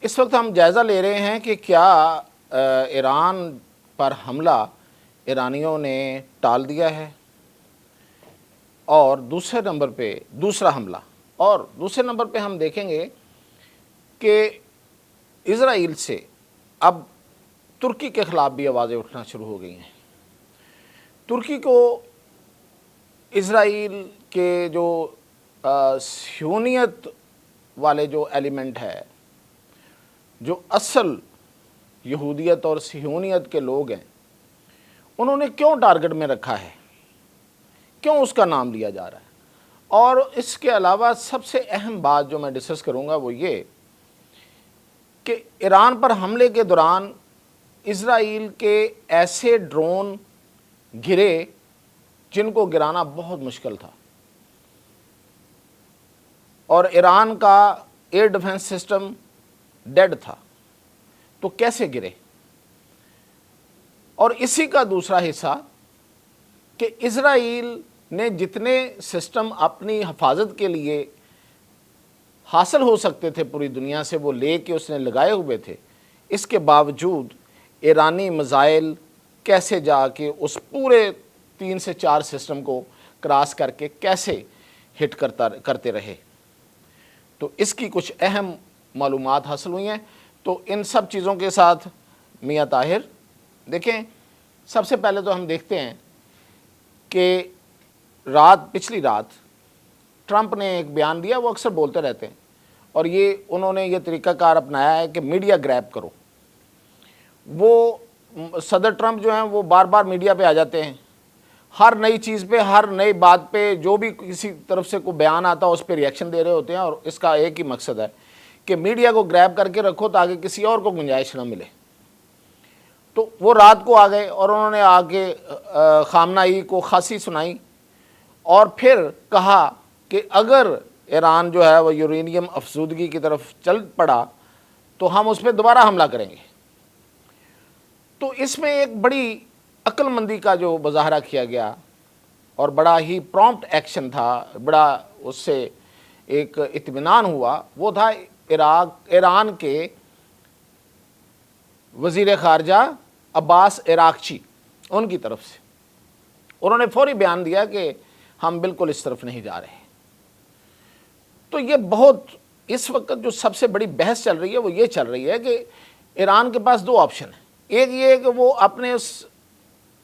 اس وقت ہم جائزہ لے رہے ہیں کہ کیا ایران پر حملہ ایرانیوں نے ٹال دیا ہے، اور دوسرے نمبر پہ دوسرا حملہ، اور دوسرے نمبر پہ ہم دیکھیں گے کہ اسرائیل سے اب ترکی کے خلاف بھی آوازیں اٹھنا شروع ہو گئی ہیں۔ ترکی کو اسرائیل کے جو صہیونیت والے جو ایلیمنٹ ہے، جو اصل یہودیت اور صہیونیت کے لوگ ہیں، انہوں نے کیوں ٹارگٹ میں رکھا ہے، کیوں اس کا نام لیا جا رہا ہے؟ اور اس کے علاوہ سب سے اہم بات جو میں ڈسکس کروں گا وہ یہ کہ ایران پر حملے کے دوران اسرائیل کے ایسے ڈرون گرے جن کو گرانا بہت مشکل تھا، اور ایران کا ایئر ڈیفنس سسٹم ڈیڈ تھا، تو کیسے گرے؟ اور اسی کا دوسرا حصہ کہ اسرائیل نے جتنے سسٹم اپنی حفاظت کے لیے حاصل ہو سکتے تھے پوری دنیا سے وہ لے کے اس نے لگائے ہوئے تھے، اس کے باوجود ایرانی میزائل کیسے جا کے اس پورے 3 سے 4 سسٹم کو کراس کر کے کیسے ہٹ کرتے رہے؟ تو اس کی کچھ اہم معلومات حاصل ہوئی ہیں۔ تو ان سب چیزوں کے ساتھ میاں طاہر دیکھیں، سب سے پہلے تو ہم دیکھتے ہیں کہ پچھلی رات ٹرمپ نے ایک بیان دیا، وہ اکثر بولتے رہتے ہیں، اور انہوں نے یہ طریقہ کار اپنایا ہے کہ میڈیا گریب کرو۔ وہ صدر ٹرمپ جو ہیں وہ بار بار میڈیا پہ آ جاتے ہیں، ہر نئی چیز پہ، ہر نئی بات پہ، جو بھی کسی طرف سے کوئی بیان آتا ہے اس پہ ریئیکشن دے رہے ہوتے ہیں، اور اس کا ایک ہی مقصد ہے کہ میڈیا کو گریب کر کے رکھو تاکہ کسی اور کو گنجائش نہ ملے۔ تو وہ رات کو آ گئے اور انہوں نے آ کے خامنہ ای کو خاصی سنائی، اور پھر کہا کہ اگر ایران جو ہے وہ یورینیم افزودگی کی طرف چل پڑا تو ہم اس پہ دوبارہ حملہ کریں گے۔ تو اس میں ایک بڑی عقل مندی کا جو مظاہرہ کیا گیا اور بڑا ہی پرومپٹ ایکشن تھا، بڑا اس سے ایک اطمینان ہوا، وہ تھا ایران کے وزیر خارجہ عباس عراقچی، ان کی طرف سے انہوں نے فوری بیان دیا کہ ہم بالکل اس طرف نہیں جا رہے۔ تو یہ بہت اس وقت جو سب سے بڑی بحث چل رہی ہے وہ یہ چل رہی ہے کہ ایران کے پاس 2 آپشن ہیں۔ ایک یہ ہے کہ وہ اپنے اس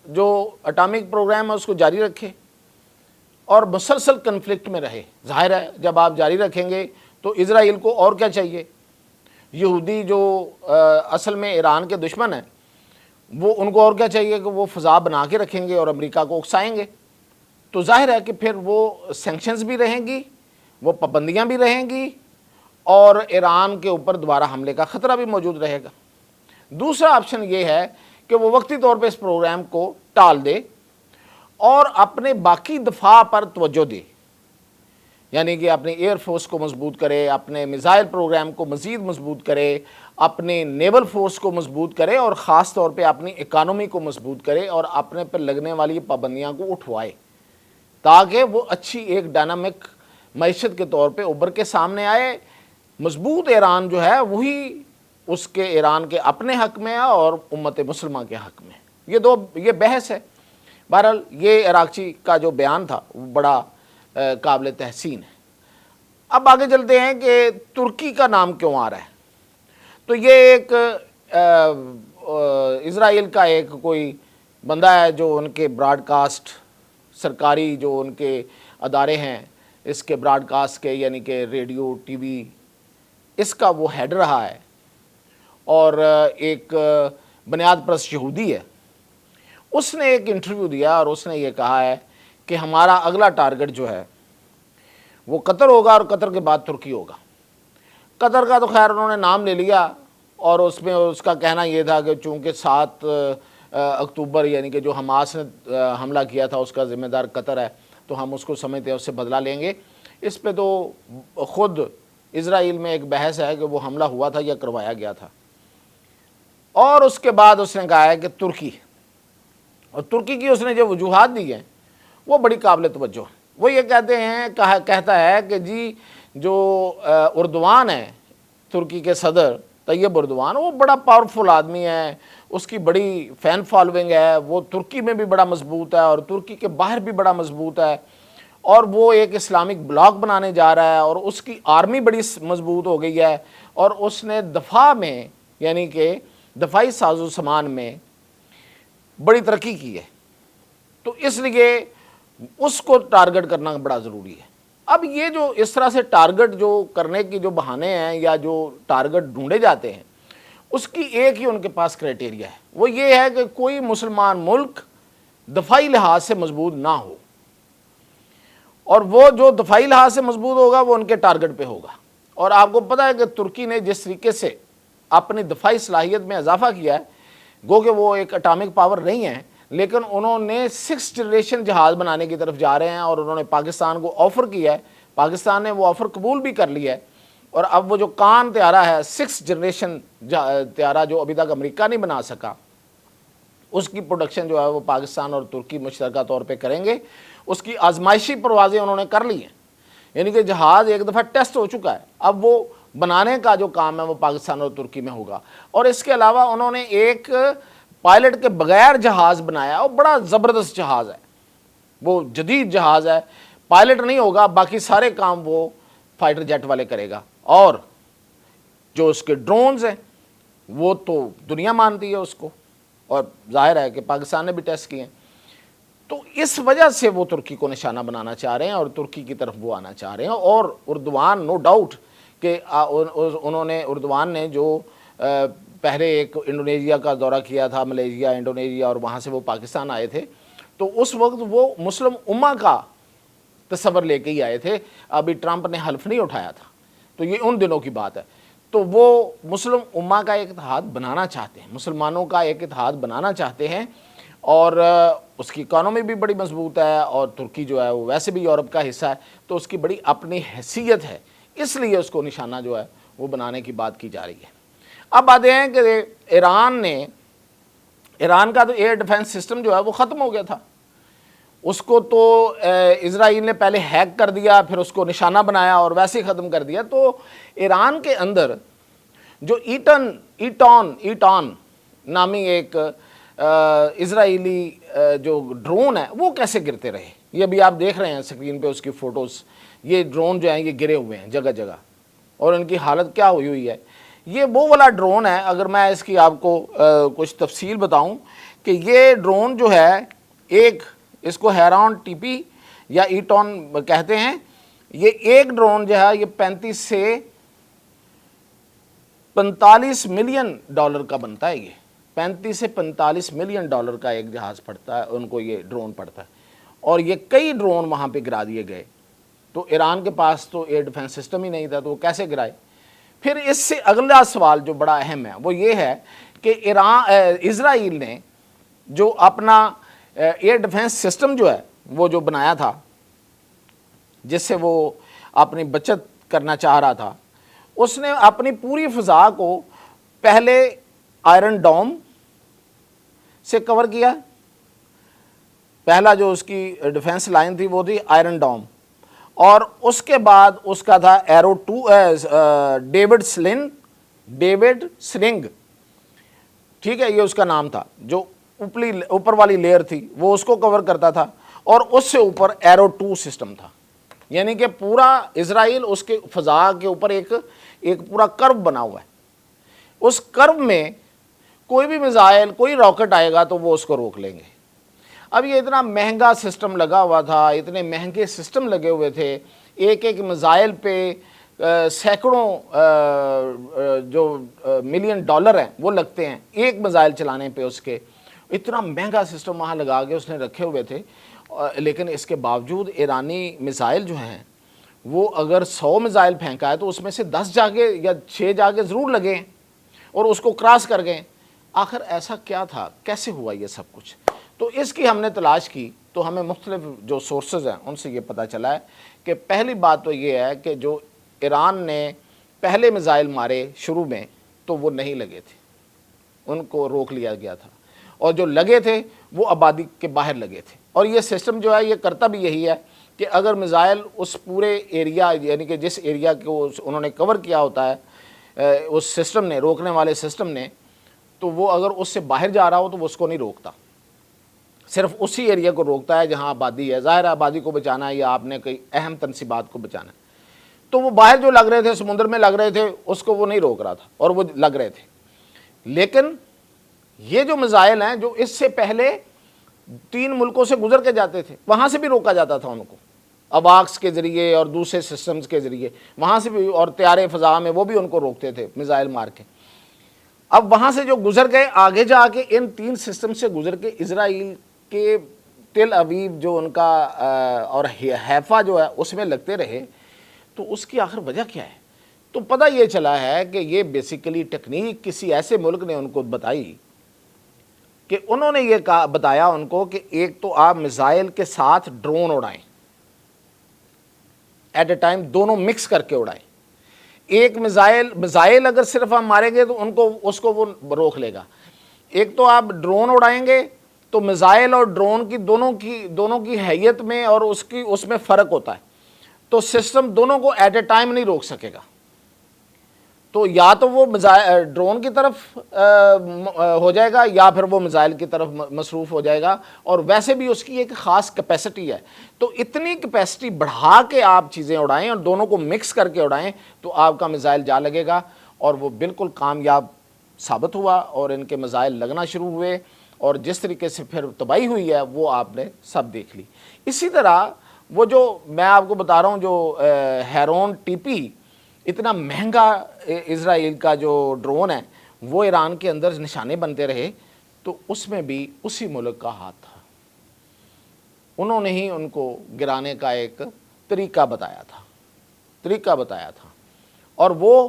جو اٹامک پروگرام ہے اس کو جاری رکھے اور مسلسل کنفلکٹ میں رہے۔ ظاہر ہے جب آپ جاری رکھیں گے تو اسرائیل کو اور کیا چاہیے؟ یہودی جو اصل میں ایران کے دشمن ہیں، وہ ان کو اور کیا چاہیے کہ وہ فضا بنا کے رکھیں گے اور امریکہ کو اکسائیں گے۔ تو ظاہر ہے کہ پھر وہ سینکشنز بھی رہیں گی، وہ پابندیاں بھی رہیں گی، اور ایران کے اوپر دوبارہ حملے کا خطرہ بھی موجود رہے گا۔ دوسرا آپشن یہ ہے کہ وہ وقتی طور پہ اس پروگرام کو ٹال دے اور اپنے باقی دفاع پر توجہ دے، یعنی کہ اپنی ایئر فورس کو مضبوط کرے، اپنے میزائل پروگرام کو مزید مضبوط کرے، اپنے نیول فورس کو مضبوط کرے، اور خاص طور پہ اپنی اکانومی کو مضبوط کرے اور اپنے پر لگنے والی پابندیاں کو اٹھوائے، تاکہ وہ اچھی ایک ڈائنامک معیشت کے طور پہ ابھر کے سامنے آئے۔ مضبوط ایران جو ہے وہی اس کے ایران کے اپنے حق میں ہے اور امت مسلمہ کے حق میں۔ یہ بحث ہے۔ بہرحال یہ عراقچی کا جو بیان تھا وہ بڑا قابل تحسین ہے۔ اب آگے چلتے ہیں کہ ترکی کا نام کیوں آ رہا ہے؟ تو یہ ایک اسرائیل کا ایک کوئی بندہ ہے جو ان کے براڈ کاسٹ، سرکاری جو ان کے ادارے ہیں اس کے براڈ کاسٹ کے، یعنی کہ ریڈیو، ٹی وی، اس کا وہ ہیڈ رہا ہے، اور ایک بنیاد پرست یہودی ہے۔ اس نے ایک انٹرویو دیا اور اس نے یہ کہا ہے کہ ہمارا اگلا ٹارگٹ جو ہے وہ قطر ہوگا، اور قطر کے بعد ترکی ہوگا۔ قطر کا تو خیر انہوں نے نام لے لیا، اور اس میں اس کا کہنا یہ تھا کہ چونکہ 7 اکتوبر یعنی کہ جو حماس نے حملہ کیا تھا اس کا ذمہ دار قطر ہے، تو ہم اس کو سمجھتے ہیں اس سے بدلہ لیں گے۔ اس پہ تو خود اسرائیل میں ایک بحث ہے کہ وہ حملہ ہوا تھا یا کروایا گیا تھا۔ اور اس کے بعد اس نے کہا ہے کہ ترکی، اور ترکی کی اس نے جو وجوہات دی ہیں وہ بڑی قابل توجہ ہیں۔ وہ یہ کہتا ہے کہ جی جو اردوان ہے ترکی کے صدر، طیب اردوان، وہ بڑا پاورفل آدمی ہے، اس کی بڑی فین فالوئنگ ہے، وہ ترکی میں بھی بڑا مضبوط ہے اور ترکی کے باہر بھی بڑا مضبوط ہے، اور وہ ایک اسلامک بلاک بنانے جا رہا ہے، اور اس کی آرمی بڑی مضبوط ہو گئی ہے، اور اس نے دفاع میں یعنی کہ دفاعی ساز و سامان میں بڑی ترقی کی ہے، تو اس لیے اس کو ٹارگٹ کرنا بڑا ضروری ہے۔ اب یہ جو اس طرح سے ٹارگٹ جو کرنے کی جو بہانے ہیں یا جو ٹارگٹ ڈھونڈے جاتے ہیں، اس کی ایک ہی ان کے پاس کرائٹیریا ہے، وہ یہ ہے کہ کوئی مسلمان ملک دفاعی لحاظ سے مضبوط نہ ہو، اور وہ جو دفاعی لحاظ سے مضبوط ہوگا وہ ان کے ٹارگٹ پہ ہوگا۔ اور آپ کو پتہ ہے کہ ترکی نے جس طریقے سے اپنی دفاعی صلاحیت میں اضافہ کیا ہے، گو کہ وہ ایک اٹامک پاور نہیں ہے، لیکن انہوں نے 6 جنریشن جہاز بنانے کی طرف جا رہے ہیں، اور انہوں نے پاکستان کو آفر کیا ہے، پاکستان نے وہ آفر قبول بھی کر لیا ہے، اور اب وہ جو کان طیارہ ہے 6 جنریشن طیارہ جو ابھی تک امریکہ نہیں بنا سکا، اس کی پروڈکشن جو ہے وہ پاکستان اور ترکی مشترکہ طور پہ کریں گے۔ اس کی آزمائشی پروازیں انہوں نے کر لی ہیں، یعنی کہ جہاز ایک دفعہ ٹیسٹ ہو چکا ہے، اب وہ بنانے کا جو کام ہے وہ پاکستان اور ترکی میں ہوگا۔ اور اس کے علاوہ انہوں نے ایک پائلٹ کے بغیر جہاز بنایا، اور بڑا زبردست جہاز ہے، وہ جدید جہاز ہے، پائلٹ نہیں ہوگا، باقی سارے کام وہ فائٹر جیٹ والے کرے گا، اور جو اس کے ڈرونز ہیں وہ تو دنیا مانتی ہے اس کو، اور ظاہر ہے کہ پاکستان نے بھی ٹیسٹ کیے ہیں۔ تو اس وجہ سے وہ ترکی کو نشانہ بنانا چاہ رہے ہیں اور ترکی کی طرف وہ آنا چاہ رہے ہیں۔ اور اردوان نو ڈاؤٹ کہ انہوں نے اردوان نے جو پہلے ایک انڈونیشیا کا دورہ کیا تھا، ملیشیا، انڈونیشیا، اور وہاں سے وہ پاکستان آئے تھے، تو اس وقت وہ مسلم امہ کا تصور لے کے ہی آئے تھے، ابھی ٹرمپ نے حلف نہیں اٹھایا تھا، تو یہ ان دنوں کی بات ہے۔ تو وہ مسلم امہ کا ایک اتحاد بنانا چاہتے ہیں، مسلمانوں کا ایک اتحاد بنانا چاہتے ہیں، اور اس کی اکانومی بھی بڑی مضبوط ہے، اور ترکی جو ہے وہ ویسے بھی یورپ کا حصہ ہے، تو اس کی بڑی اپنی حیثیت ہے، اس لیے اس کو نشانہ جو ہے وہ بنانے کی بات کی جا رہی ہے۔ اب آتے ہیں کہ ایران کا تو ایئر ڈیفنس سسٹم جو ہے وہ ختم ہو گیا تھا، اس کو تو اسرائیل نے پہلے ہیک کر دیا، پھر اس کو نشانہ بنایا اور ویسے ہی ختم کر دیا۔ تو ایران کے اندر جو ایٹان نامی ایک اسرائیلی جو ڈرون ہے وہ کیسے گرتے رہے، یہ ابھی آپ دیکھ رہے ہیں سکرین پہ اس کی فوٹوز، یہ ڈرون جو ہیں یہ گرے ہوئے ہیں جگہ جگہ، اور ان کی حالت کیا ہوئی ہے۔ یہ وہ والا ڈرون ہے، اگر میں اس کی آپ کو کچھ تفصیل بتاؤں، کہ یہ ڈرون جو ہے ایک، اس کو ہیرون ٹی پی یا ایٹون کہتے ہیں، یہ ایک ڈرون جو ہے یہ 35 سے 45 ملین ڈالر کا بنتا ہے، یہ 35 سے 45 ملین ڈالر کا ایک جہاز پڑتا ہے ان کو، یہ ڈرون پڑتا ہے، اور یہ کئی ڈرون وہاں پہ گرا دیے گئے۔ تو ایران کے پاس تو ایئر ڈیفنس سسٹم ہی نہیں تھا، تو وہ کیسے گرائے۔ پھر اس سے اگلا سوال جو بڑا اہم ہے وہ یہ ہے کہ اسرائیل نے جو اپنا ایئر ڈیفنس سسٹم جو ہے وہ جو بنایا تھا، جس سے وہ اپنی بچت کرنا چاہ رہا تھا، اس نے اپنی پوری فضا کو پہلے آئرن ڈوم سے کور کیا، پہلا جو اس کی ڈیفنس لائن تھی وہ تھی آئرن ڈوم، اور اس کے بعد اس کا تھا ایرو 2 ڈیوڈ سلنگ، ٹھیک ہے، یہ اس کا نام تھا، جو اوپر والی لیئر تھی وہ اس کو کور کرتا تھا، اور اس سے اوپر ایرو 2 سسٹم تھا، یعنی کہ پورا اسرائیل اس کے فضا کے اوپر ایک پورا کرو بنا ہوا ہے، اس کرو میں کوئی بھی میزائل، کوئی راکٹ آئے گا تو وہ اس کو روک لیں گے۔ اب یہ اتنا مہنگا سسٹم لگا ہوا تھا، اتنے مہنگے سسٹم لگے ہوئے تھے، ایک میزائل پہ سینکڑوں جو ملین ڈالر ہیں وہ لگتے ہیں ایک میزائل چلانے پہ، اس کے اتنا مہنگا سسٹم وہاں لگا کے اس نے رکھے ہوئے تھے، لیکن اس کے باوجود ایرانی میزائل جو ہیں وہ اگر 100 میزائل پھینکا ہے تو اس میں سے 10 جا کے یا 6 جا کے ضرور لگے ہیں اور اس کو کراس کر گئے۔ آخر ایسا کیا تھا، کیسے ہوا یہ سب کچھ؟ تو اس کی ہم نے تلاش کی، تو ہمیں مختلف جو سورسز ہیں ان سے یہ پتہ چلا ہے کہ پہلی بات تو یہ ہے کہ جو ایران نے پہلے میزائل مارے شروع میں تو وہ نہیں لگے تھے، ان کو روک لیا گیا تھا، اور جو لگے تھے وہ آبادی کے باہر لگے تھے۔ اور یہ سسٹم جو ہے یہ کرتا بھی یہی ہے کہ اگر میزائل اس پورے ایریا، یعنی کہ جس ایریا کو انہوں نے کور کیا ہوتا ہے، اس سسٹم نے، روکنے والے سسٹم نے، تو وہ اگر اس سے باہر جا رہا ہو تو وہ اس کو نہیں روکتا، صرف اسی ایریا کو روکتا ہے جہاں آبادی ہے. ظاہر ہے آبادی کو بچانا ہے یا آپ نے کوئی اہم تنصیبات کو بچانا ہے. تو وہ باہر جو لگ رہے تھے، سمندر میں لگ رہے تھے، اس کو وہ نہیں روک رہا تھا اور وہ لگ رہے تھے. لیکن یہ جو میزائل ہیں جو اس سے پہلے 3 ملکوں سے گزر کے جاتے تھے، وہاں سے بھی روکا جاتا تھا ان کو، اباکس کے ذریعے اور دوسرے سسٹمز کے ذریعے، وہاں سے بھی، اور طیارے فضا میں وہ بھی ان کو روکتے تھے میزائل مار کے. اب وہاں سے جو گزر گئے، آگے جا کے ان 3 سسٹم سے گزر کے اسرائیل کے تل اویو جو ان کا اور حیفا جو ہے اس میں لگتے رہے. تو اس کی آخر وجہ کیا ہے؟ تو پتہ یہ چلا ہے کہ یہ بیسیکلی ٹیکنیک کسی ایسے ملک نے ان کو بتائی کہ انہوں نے یہ بتایا ان کو کہ ایک تو آپ میزائل کے ساتھ ڈرون اڑائیں، ایٹ اے ٹائم دونوں مکس کر کے اڑائیں. ایک میزائل اگر صرف ہم ماریں گے تو اس کو وہ روک لے گا. ایک تو آپ ڈرون اڑائیں گے تو میزائل اور ڈرون کی دونوں کی حیت میں اور اس میں فرق ہوتا ہے، تو سسٹم دونوں کو ایٹ اے ٹائم نہیں روک سکے گا. تو یا تو وہ ڈرون کی طرف ہو جائے گا یا پھر وہ میزائل کی طرف مصروف ہو جائے گا. اور ویسے بھی اس کی ایک خاص کیپیسٹی ہے، تو اتنی کیپیسٹی بڑھا کے آپ چیزیں اڑائیں اور دونوں کو مکس کر کے اڑائیں تو آپ کا میزائل جا لگے گا. اور وہ بالکل کامیاب ثابت ہوا اور ان کے میزائل لگنا شروع ہوئے، اور جس طریقے سے پھر تباہی ہوئی ہے وہ آپ نے سب دیکھ لی. اسی طرح وہ جو میں آپ کو بتا رہا ہوں جو ہیرون TP اتنا مہنگا اسرائیل کا جو ڈرون ہے وہ ایران کے اندر نشانے بنتے رہے، تو اس میں بھی اسی ملک کا ہاتھ تھا. انہوں نے ہی ان کو گرانے کا ایک طریقہ بتایا تھا. اور وہ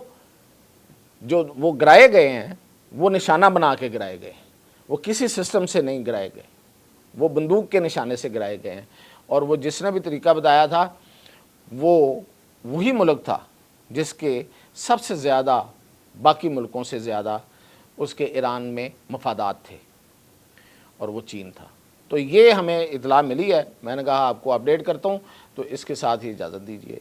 گرائے گئے ہیں، وہ نشانہ بنا کے گرائے گئے، وہ کسی سسٹم سے نہیں گرائے گئے، وہ بندوق کے نشانے سے گرائے گئے ہیں. اور وہ جس نے بھی طریقہ بتایا تھا وہ وہی ملک تھا جس کے سب سے زیادہ، باقی ملکوں سے زیادہ اس کے ایران میں مفادات تھے، اور وہ چین تھا. تو یہ ہمیں اطلاع ملی ہے، میں نے کہا آپ کو اپڈیٹ کرتا ہوں. تو اس کے ساتھ ہی اجازت دیجیے.